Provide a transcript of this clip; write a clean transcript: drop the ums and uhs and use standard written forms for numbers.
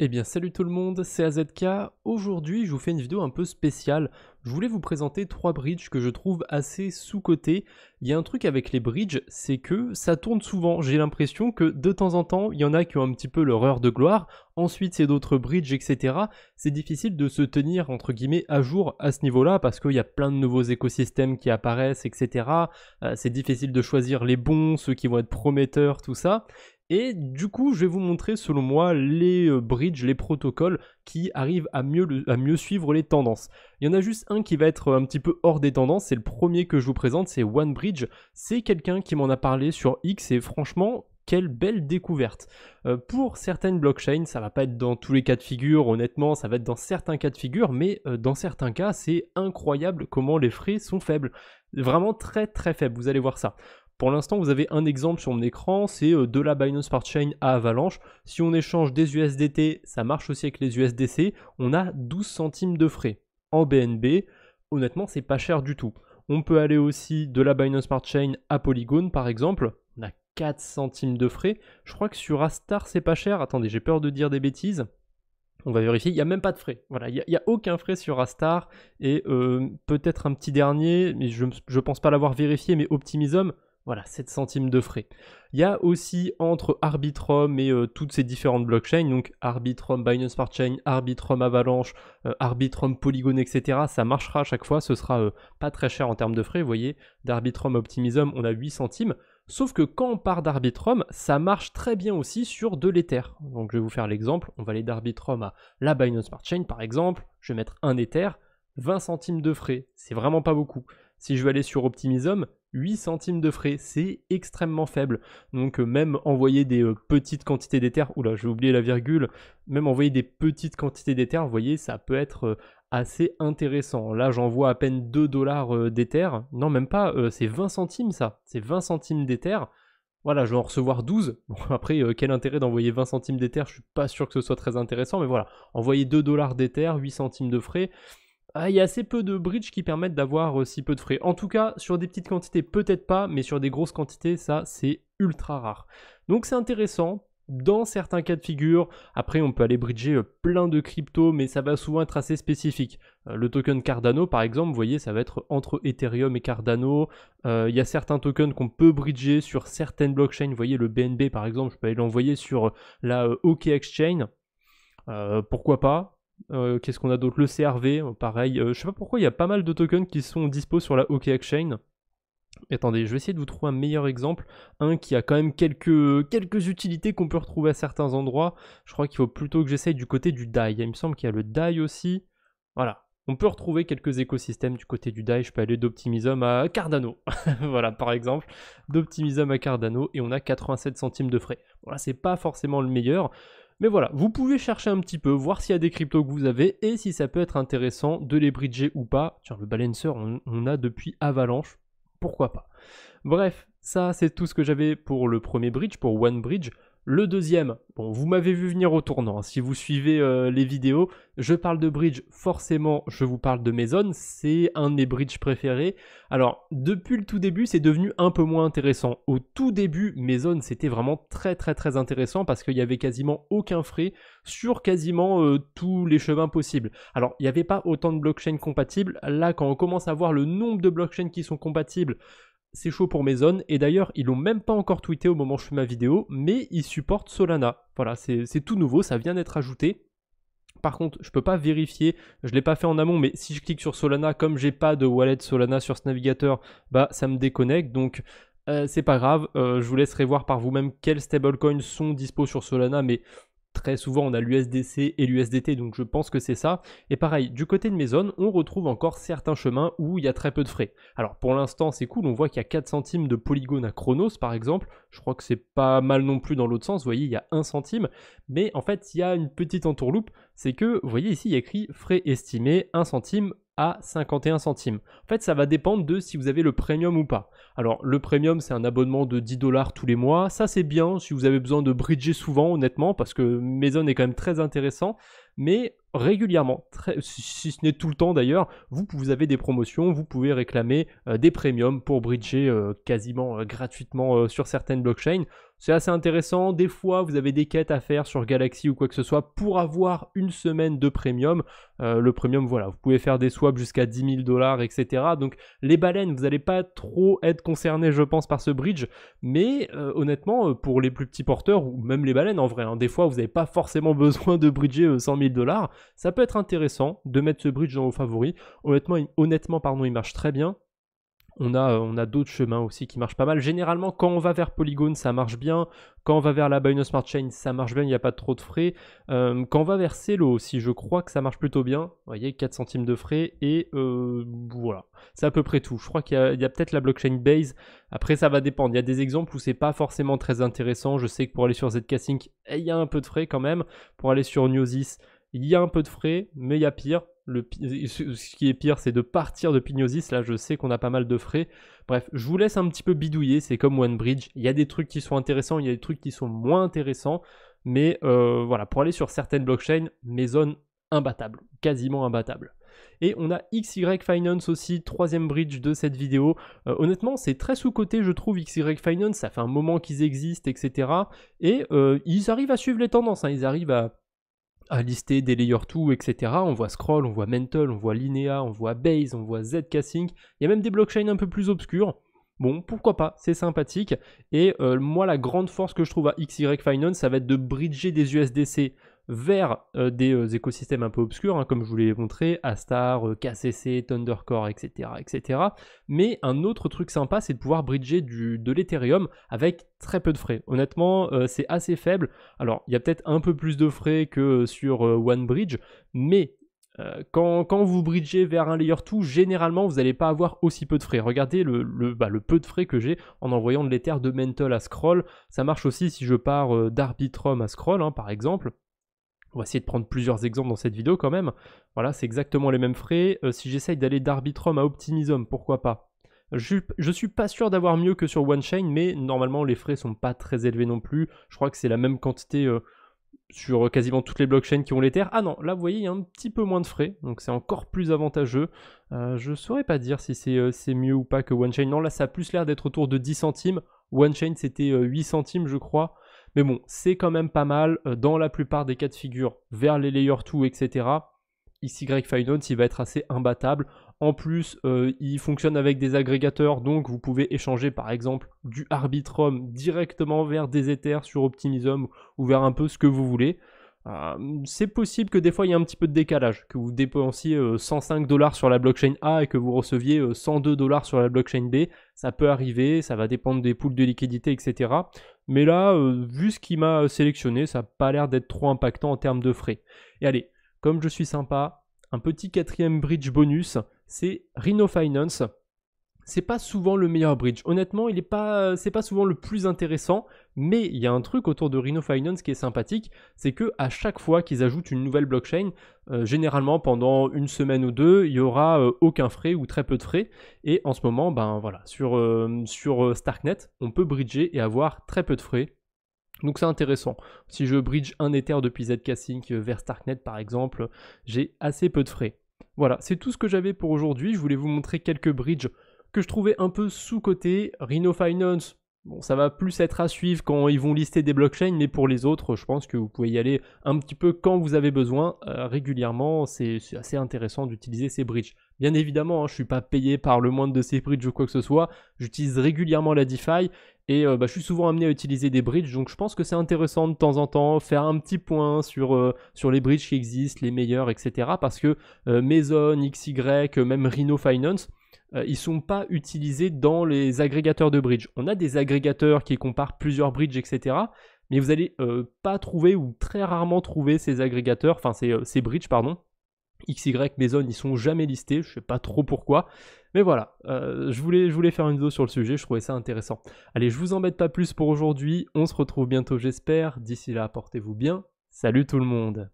Eh bien salut tout le monde, c'est AZK. Aujourd'hui je vous fais une vidéo un peu spéciale. Je voulais vous présenter 3 bridges que je trouve assez sous-cotés. Il y a un truc avec les bridges, c'est que ça tourne souvent. J'ai l'impression que de temps en temps, il y en a qui ont un petit peu leur heure de gloire. Ensuite c'est d'autres bridges, etc. C'est difficile de se tenir entre guillemets à jour à ce niveau-là parce qu'il y a plein de nouveaux écosystèmes qui apparaissent, etc. C'est difficile de choisir les bons, ceux qui vont être prometteurs, tout ça. Et du coup, je vais vous montrer selon moi les bridges, les protocoles qui arrivent à mieux suivre les tendances. Il y en a juste un qui va être un petit peu hors des tendances, c'est le premier que je vous présente, c'est OneBridge. C'est quelqu'un qui m'en a parlé sur X et franchement, quelle belle découverte. Pour certaines blockchains, ça va pas être dans tous les cas de figure, honnêtement, ça va être dans certains cas de figure, mais dans certains cas, c'est incroyable comment les frais sont faibles. Vraiment très très faibles, vous allez voir ça. Pour l'instant, vous avez un exemple sur mon écran, c'est de la Binance Smart Chain à Avalanche. Si on échange des USDT, ça marche aussi avec les USDC, on a 12 centimes de frais. En BNB, honnêtement, c'est pas cher du tout. On peut aller aussi de la Binance Smart Chain à Polygon, par exemple. On a 4 centimes de frais. Je crois que sur Astar, c'est pas cher. Attendez, j'ai peur de dire des bêtises. On va vérifier, il n'y a même pas de frais. Voilà, il n'y a aucun frais sur Astar. Et peut-être un petit dernier, mais je ne pense pas l'avoir vérifié, mais Optimism, voilà, 7 centimes de frais. Il y a aussi entre Arbitrum et toutes ces différentes blockchains, donc Arbitrum Binance Smart Chain, Arbitrum Avalanche, Arbitrum Polygon, etc. Ça marchera à chaque fois, ce sera pas très cher en termes de frais. Vous voyez, d'Arbitrum Optimism, on a 8 centimes. Sauf que quand on part d'Arbitrum, ça marche très bien aussi sur de l'Ether. Donc je vais vous faire l'exemple, on va aller d'Arbitrum à la Binance Smart Chain par exemple, je vais mettre un Ether, 20 centimes de frais, c'est vraiment pas beaucoup. Si je vais aller sur Optimism, 8 centimes de frais, c'est extrêmement faible. Donc même envoyer des petites quantités d'Ether, oula, j'ai oublié la virgule, même envoyer des petites quantités d'Ether, vous voyez, ça peut être assez intéressant. Là, j'envoie à peine 2 dollars d'Ether. Non, même pas, c'est 20 centimes ça, c'est 20 centimes d'Ether. Voilà, je vais en recevoir 12. Bon, après, quel intérêt d'envoyer 20 centimes d'Ether, je suis pas sûr que ce soit très intéressant, mais voilà, envoyer 2 dollars d'Ether, 8 centimes de frais. Il y a assez peu de bridges qui permettent d'avoir si peu de frais. En tout cas, sur des petites quantités, peut-être pas, mais sur des grosses quantités, ça, c'est ultra rare. Donc c'est intéressant dans certains cas de figure. Après, on peut aller bridger plein de cryptos, mais ça va souvent être assez spécifique. Le token Cardano, par exemple, vous voyez, ça va être entre Ethereum et Cardano. Il y a certains tokens qu'on peut bridger sur certaines blockchains. Vous voyez, le BNB, par exemple, je peux aller l'envoyer sur la OKExChain. Pourquoi pas? Qu'est-ce qu'on a d'autre? Le CRV, pareil. Je sais pas pourquoi il y a pas mal de tokens qui sont dispo sur la OKExChain. Attendez, je vais essayer de vous trouver un meilleur exemple. Un qui a quand même quelques utilités qu'on peut retrouver à certains endroits. Je crois qu'il faut plutôt que j'essaye du côté du DAI. Il me semble qu'il y a le DAI aussi. Voilà. On peut retrouver quelques écosystèmes du côté du DAI. Je peux aller d'Optimism à Cardano. Voilà, par exemple. D'Optimism à Cardano. Et on a 87 centimes de frais. Voilà, c'est pas forcément le meilleur. Mais voilà, vous pouvez chercher un petit peu, voir s'il y a des cryptos que vous avez et si ça peut être intéressant de les bridger ou pas. Tiens, le balancer, on a depuis Avalanche, pourquoi pas. Bref, ça c'est tout ce que j'avais pour le premier bridge, pour OneBridge. Le deuxième, bon, vous m'avez vu venir au tournant, si vous suivez les vidéos, je parle de bridge, forcément je vous parle de Maison, c'est un de mes bridges préférés. Alors, depuis le tout début, c'est devenu un peu moins intéressant. Au tout début, Maison, c'était vraiment très très très intéressant parce qu'il n'y avait quasiment aucun frais sur quasiment tous les chemins possibles. Alors, il n'y avait pas autant de blockchains compatibles. Là, quand on commence à voir le nombre de blockchains qui sont compatibles, c'est chaud pour Maison, et d'ailleurs ils l'ont même pas encore tweeté au moment où je fais ma vidéo, mais ils supportent Solana. Voilà, c'est tout nouveau, ça vient d'être ajouté. Par contre, je peux pas vérifier, je l'ai pas fait en amont, mais si je clique sur Solana, comme j'ai pas de wallet Solana sur ce navigateur, bah ça me déconnecte, donc c'est pas grave, je vous laisserai voir par vous-même quels stablecoins sont dispo sur Solana, mais très souvent on a l'USDC et l'USDT, donc je pense que c'est ça. Et pareil, du côté de Maison, on retrouve encore certains chemins où il y a très peu de frais. Alors pour l'instant c'est cool, on voit qu'il y a 4 centimes de Polygon à Chronos par exemple. Je crois que c'est pas mal non plus dans l'autre sens, vous voyez il y a 1 centime. Mais en fait il y a une petite entourloupe, c'est que vous voyez ici il y a écrit frais estimés 1 centime à 51 centimes. En fait, ça va dépendre de si vous avez le premium ou pas. Alors, le premium, c'est un abonnement de 10 dollars tous les mois. Ça, c'est bien si vous avez besoin de bridger souvent, honnêtement, parce que Maison est quand même très intéressant. mais régulièrement, si ce n'est tout le temps d'ailleurs, vous avez des promotions, vous pouvez réclamer des premiums pour bridger quasiment gratuitement sur certaines blockchains. C'est assez intéressant. Des fois, vous avez des quêtes à faire sur Galaxy ou quoi que ce soit pour avoir une semaine de premium. Le premium, voilà, vous pouvez faire des swaps jusqu'à 10 000 $, etc. Donc, les baleines, vous n'allez pas trop être concernés, je pense, par ce bridge. Mais honnêtement, pour les plus petits porteurs, ou même les baleines en vrai, hein, des fois, vous n'avez pas forcément besoin de bridger 100 000 $. Ça peut être intéressant de mettre ce bridge dans vos favoris. Honnêtement, pardon, il marche très bien. On a d'autres chemins aussi qui marchent pas mal. Généralement, quand on va vers Polygon, ça marche bien. Quand on va vers la Binance Smart Chain, ça marche bien, il n'y a pas trop de frais. Quand on va vers Celo aussi, je crois que ça marche plutôt bien. Vous voyez, 4 centimes de frais et voilà. C'est à peu près tout. Je crois qu'il y a peut-être la blockchain Base. Après, ça va dépendre. Il y a des exemples où c'est pas forcément très intéressant. Je sais que pour aller sur ZK-Sync, il y a un peu de frais quand même. Pour aller sur Gnosis, il y a un peu de frais, mais il y a pire. Ce qui est pire, c'est de partir de Pignosis. Là, je sais qu'on a pas mal de frais. Bref, je vous laisse un petit peu bidouiller. C'est comme OneBridge. Il y a des trucs qui sont intéressants, il y a des trucs qui sont moins intéressants. Mais voilà, pour aller sur certaines blockchains, mes zones imbattables, quasiment imbattables. Et on a XY Finance aussi, troisième bridge de cette vidéo. Honnêtement, c'est très sous-coté, je trouve, XY Finance. Ça fait un moment qu'ils existent, etc. Et ils arrivent à suivre les tendances. Hein. Ils arrivent à lister des layer 2, etc. On voit Scroll, on voit Mental, on voit Linea, on voit Base, on voit ZK-Sync. Il y a même des blockchains un peu plus obscures. Bon, pourquoi pas, c'est sympathique. Et moi, la grande force que je trouve à XY Finance, ça va être de bridger des USDC vers des écosystèmes un peu obscurs, hein, comme je vous l'ai montré, Astar, KCC, Thundercore, etc., etc. Mais un autre truc sympa, c'est de pouvoir bridger de l'Ethereum avec très peu de frais. Honnêtement, c'est assez faible. Alors, il y a peut-être un peu plus de frais que sur OneBridge, mais quand vous bridgez vers un layer 2, généralement, vous n'allez pas avoir aussi peu de frais. Regardez le peu de frais que j'ai en envoyant de l'Ether de Mental à Scroll. Ça marche aussi si je pars d'Arbitrum à Scroll, hein, par exemple. On va essayer de prendre plusieurs exemples dans cette vidéo quand même. Voilà, c'est exactement les mêmes frais. Si j'essaye d'aller d'Arbitrum à Optimism, pourquoi pas? Je suis pas sûr d'avoir mieux que sur OneChain, mais normalement les frais sont pas très élevés non plus. Je crois que c'est la même quantité sur quasiment toutes les blockchains qui ont l'Ether. Ah non, là vous voyez, il y a un petit peu moins de frais, donc c'est encore plus avantageux. Je saurais pas dire si c'est mieux ou pas que OneChain. Non, là ça a plus l'air d'être autour de 10 centimes. OneChain c'était 8 centimes je crois. Mais bon, c'est quand même pas mal dans la plupart des cas de figure vers les layer 2, etc. XY Finance, il va être assez imbattable. En plus, il fonctionne avec des agrégateurs, donc vous pouvez échanger par exemple du Arbitrum directement vers des Ethers sur Optimism ou vers un peu ce que vous voulez. C'est possible que des fois il y ait un petit peu de décalage, que vous dépensiez 105 $ sur la blockchain A et que vous receviez 102 $ sur la blockchain B. Ça peut arriver, ça va dépendre des pools de liquidité, etc. Mais là, vu ce qui m'a sélectionné, ça n'a pas l'air d'être trop impactant en termes de frais. Et allez, comme je suis sympa, un petit quatrième bridge bonus, c'est Rhino Finance. C'est pas souvent le meilleur bridge. Honnêtement, c'est pas souvent le plus intéressant, mais il y a un truc autour de Rhino Finance qui est sympathique, c'est que à chaque fois qu'ils ajoutent une nouvelle blockchain, généralement pendant une semaine ou deux, il y aura aucun frais ou très peu de frais. Et en ce moment, ben voilà, sur Starknet, on peut bridger et avoir très peu de frais. Donc c'est intéressant. Si je bridge un Ether depuis ZK-Sync vers Starknet par exemple, j'ai assez peu de frais. Voilà, c'est tout ce que j'avais pour aujourd'hui. Je voulais vous montrer quelques bridges que je trouvais un peu sous-coté. Rhino Finance, bon, ça va plus être à suivre quand ils vont lister des blockchains, mais pour les autres, je pense que vous pouvez y aller un petit peu quand vous avez besoin. Régulièrement, c'est assez intéressant d'utiliser ces bridges. Bien évidemment, hein, je ne suis pas payé par le moindre de ces bridges ou quoi que ce soit. J'utilise régulièrement la DeFi et je suis souvent amené à utiliser des bridges. Donc je pense que c'est intéressant de temps en temps faire un petit point sur les bridges qui existent, les meilleurs, etc. Parce que Maison, XY, même Rhino Finance, ils sont pas utilisés dans les agrégateurs de bridge. On a des agrégateurs qui comparent plusieurs bridges, etc. Mais vous allez pas trouver ou très rarement trouver ces agrégateurs, enfin ces bridges, pardon. XY, Maison, ils sont jamais listés, je sais pas trop pourquoi. Mais voilà, je voulais faire une vidéo sur le sujet, je trouvais ça intéressant. Allez, je vous embête pas plus pour aujourd'hui, on se retrouve bientôt j'espère. D'ici là, portez-vous bien. Salut tout le monde.